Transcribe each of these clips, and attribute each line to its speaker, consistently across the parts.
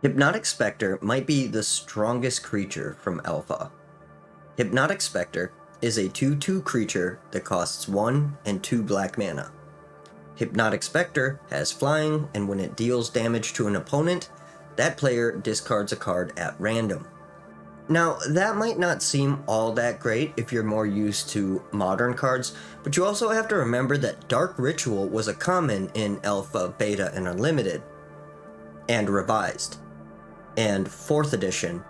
Speaker 1: Hypnotic Specter might be the strongest creature from Alpha. Hypnotic Specter is a 2/2 creature that costs 1 and 2 black mana. Hypnotic Specter has flying, and when it deals damage to an opponent, that player discards a card at random. Now, that might not seem all that great if you're more used to modern cards, but you also have to remember that Dark Ritual was a common in Alpha, Beta, and Unlimited, and Revised, and 4th Edition,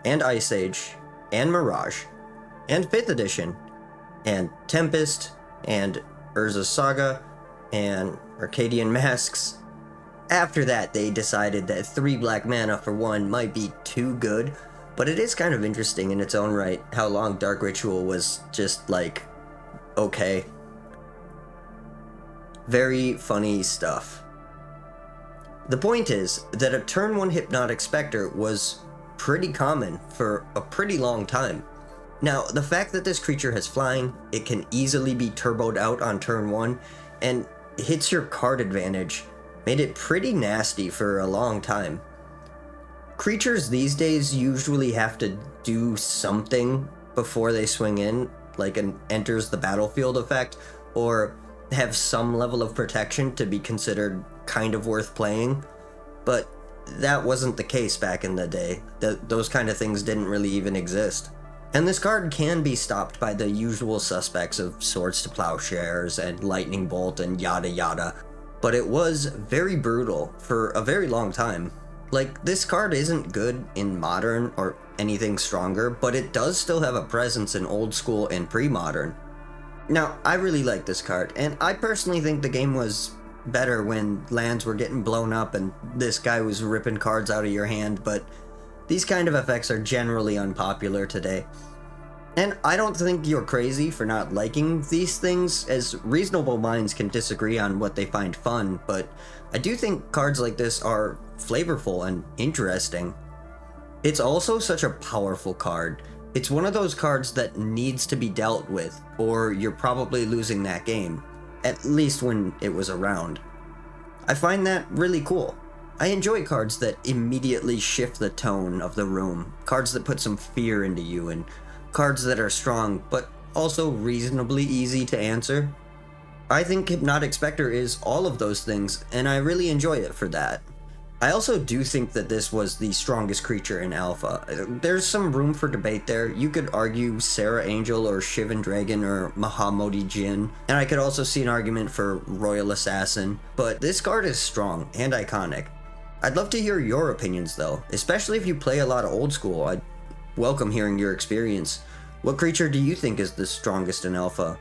Speaker 1: and Ice Age, and Mirage, and 5th Edition, and Tempest, and Urza's Saga, and Arcadian Masks. After that, they decided that 3 black mana for 1 might be too good, but it is kind of interesting in its own right how long Dark Ritual was just like, okay. Very funny stuff. The point is that a turn 1 Hypnotic Specter was pretty common for a pretty long time. Now, the fact that this creature has flying, it can easily be turboed out on turn 1, and hits your card advantage, made it pretty nasty for a long time. Creatures these days usually have to do something before they swing in, like an enters the battlefield effect, or have some level of protection to be considered kind of worth playing, but that wasn't the case back in the day. Those kind of things didn't really even exist. And this card can be stopped by the usual suspects of Swords to Plowshares and Lightning Bolt and yada yada, but it was very brutal for a very long time. Like, this card isn't good in Modern or anything stronger, but it does still have a presence in Old School and Pre-Modern. Now, I really like this card, and I personally think the game was better when lands were getting blown up and this guy was ripping cards out of your hand, but these kind of effects are generally unpopular today. And I don't think you're crazy for not liking these things, as reasonable minds can disagree on what they find fun, but I do think cards like this are flavorful and interesting. It's also such a powerful card. It's one of those cards that needs to be dealt with, or you're probably losing that game, at least when it was around. I find that really cool. I enjoy cards that immediately shift the tone of the room, cards that put some fear into you, and cards that are strong, but also reasonably easy to answer. I think Hypnotic Specter is all of those things, and I really enjoy it for that. I also do think that this was the strongest creature in Alpha. There's some room for debate there. You could argue Sarah Angel or Shivan Dragon or Mahamodi Jin, and I could also see an argument for Royal Assassin, but this card is strong and iconic. I'd love to hear your opinions though, especially if you play a lot of Old School. I'd welcome hearing your experience. What creature do you think is the strongest in Alpha?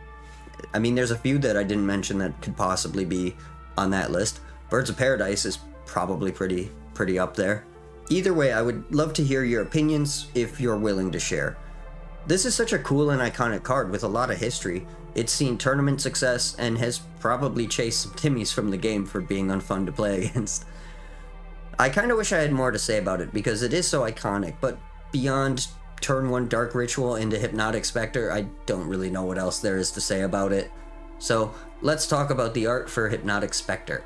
Speaker 1: I mean, there's a few that I didn't mention that could possibly be on that list. Birds of Paradise is probably pretty up there. Either way, I would love to hear your opinions if you're willing to share. This is such a cool and iconic card with a lot of history. It's seen tournament success and has probably chased some Timmies from the game for being unfun to play against. I kind of wish I had more to say about it because it is so iconic, but beyond turn 1 Dark Ritual into Hypnotic Specter, I don't really know what else there is to say about it. So let's talk about the art for Hypnotic Specter.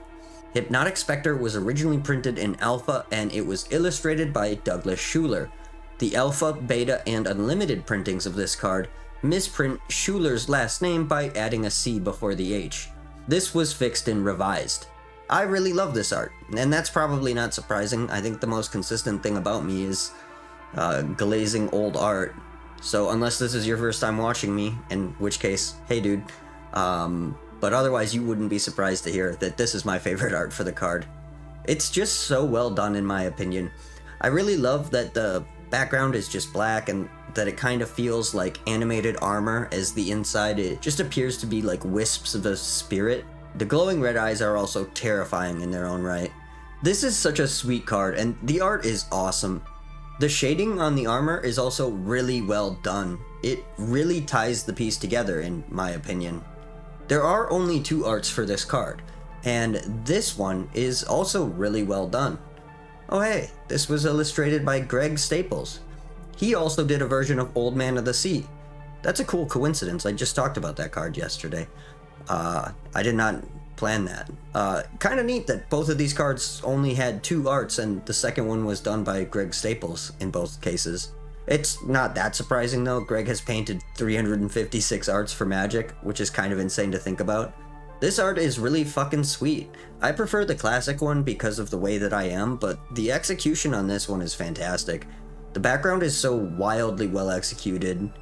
Speaker 1: Hypnotic Specter was originally printed in Alpha, and it was illustrated by Douglas Schuler. The Alpha, Beta, and Unlimited printings of this card misprint Schuler's last name by adding a C before the H. This was fixed in Revised. I really love this art, and that's probably not surprising. I think the most consistent thing about me is glazing old art. So unless this is your first time watching me, in which case, hey dude, but otherwise you wouldn't be surprised to hear that this is my favorite art for the card. It's just so well done in my opinion. I really love that the background is just black and that it kind of feels like animated armor, as the inside it just appears to be like wisps of a spirit. The glowing red eyes are also terrifying in their own right. This is such a sweet card, and the art is awesome. The shading on the armor is also really well done. It really ties the piece together, in my opinion. There are only 2 arts for this card, and this one is also really well done. Oh hey, this was illustrated by Greg Staples. He also did a version of Old Man of the Sea. That's a cool coincidence. I just talked about that card yesterday. I did not plan that. Kind of neat that both of these cards only had 2 arts, and the second one was done by Greg Staples in both cases. It's not that surprising though. Greg has painted 356 arts for Magic, which is kind of insane to think about. This art is really fucking sweet. I prefer the classic one because of the way that I am, but the execution on this one is fantastic. The background is so wildly well executed.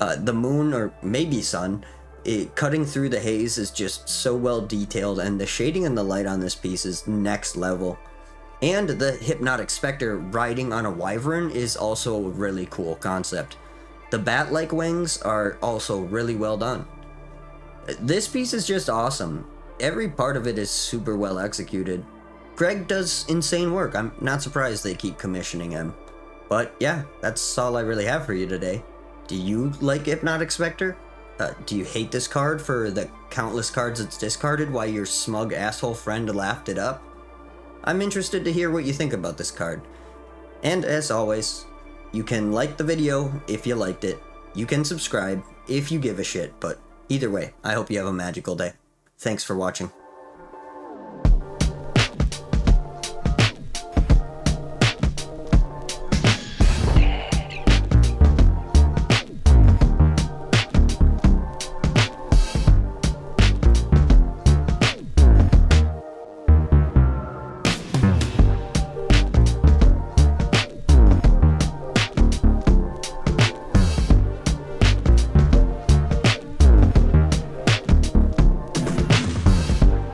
Speaker 1: The moon, or maybe sun, cutting through the haze is just so well detailed, and the shading and the light on this piece is next level. And the Hypnotic Specter riding on a wyvern is also a really cool concept. The bat-like wings are also really well done. This piece is just awesome. Every part of it is super well executed. Greg does insane work. I'm not surprised they keep commissioning him. But yeah, that's all I really have for you today. Do you like Hypnotic Specter? Do you hate this card for the countless cards it's discarded while your smug asshole friend laughed it up? I'm interested to hear what you think about this card. And as always, you can like the video if you liked it. You can subscribe if you give a shit, but either way, I hope you have a magical day. Thanks for watching.